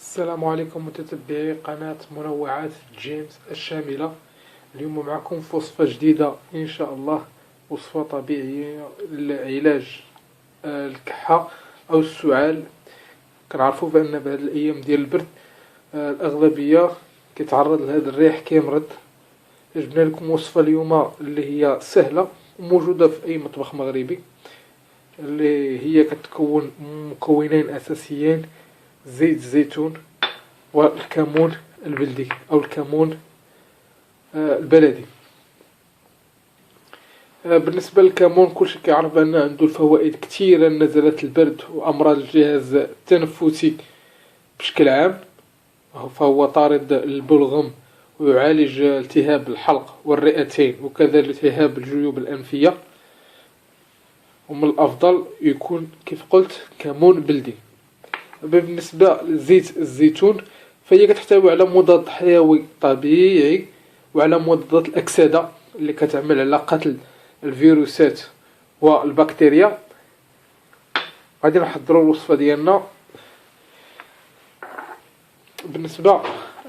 السلام عليكم متتبعي قناة منوعات جيمس الشاملة. اليوم معكم في وصفة جديدة إن شاء الله، وصفة طبيعية لعلاج الكحة أو السعال. كنعرفوا بأن بهذه الأيام ديال البرد الأغلبية كيتعرض لهذا الريح كيمرض. جبنا لكم وصفة اليوم اللي هي سهلة وموجودة في أي مطبخ مغربي، اللي هي كتكون مكونين أساسيين: زيت الزيتون والكمون البلدي أو الكمون البلدي. بالنسبة للكمون كلشي كيعرف بأن عنده الفوائد كثيرة نزلة البرد وأمراض الجهاز التنفسي بشكل عام، فهو طارد البلغم ويعالج التهاب الحلق والرئتين وكذا التهاب الجيوب الأنفية. ومن الأفضل يكون كيف قلت كمون بلدي. بالنسبة لزيت الزيتون فهي كتحتوي على مضاد حيوي طبيعي وعلى مضادات الأكسدة اللي كتعمل على قتل الفيروسات والبكتيريا. غادي نحضروا الوصفة ديالنا. بالنسبة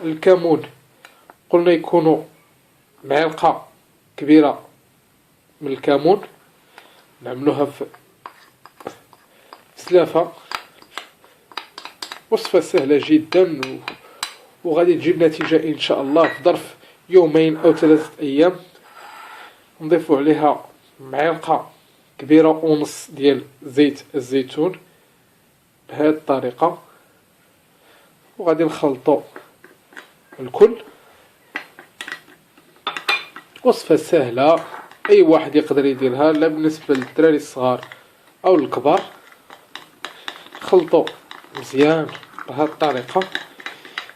للكمون قلنا يكونوا معلقة كبيرة من الكمون، نعملوها في سلافة. وصفة سهلة جدا وغادي تجيب نتيجة إن شاء الله في ظرف يومين أو 3 أيام. نضيفوا عليها معلقة كبيرة ونص ديال زيت الزيتون بهذه الطريقة، وغادي نخلطوا الكل. وصفة سهلة أي واحد يقدر يديرها، لا بالنسبة للدراري الصغار أو الكبار. خلطوا مزيان بهذه الطريقة.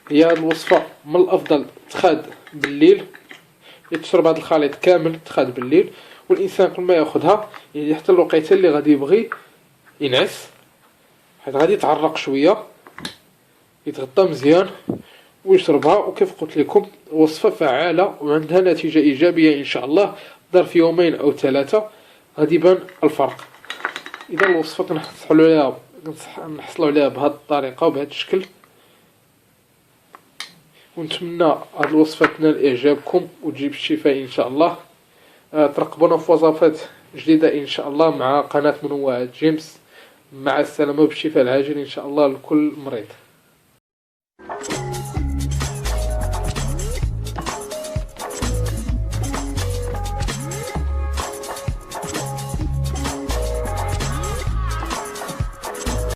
هي هذه الوصفة من الأفضل تخاد بالليل، يتشرب هذا الخليط كامل تخاد بالليل، والإنسان كل ما ياخذها يعني حتى الوقيته اللي غادي يبغي ينعس، حيت غادي يتعرق شوية، يتغطى مزيان ويشربها. وكيف قلت لكم وصفة فعالة وعندها نتيجة إيجابية إن شاء الله. ظرف يومين أو 3 غادي يبان الفرق. إذا الوصفة كنحصلوا عليها بهذه الطريقة وبهذا الشكل، ونتمنى هذه الوصفة تنال إعجابكم وتجيب الشفاء إن شاء الله. ترقبونا في وصفات جديدة إن شاء الله مع قناة منوعات جيمس. مع السلامة وبالشفاء العاجل إن شاء الله لكل مريض.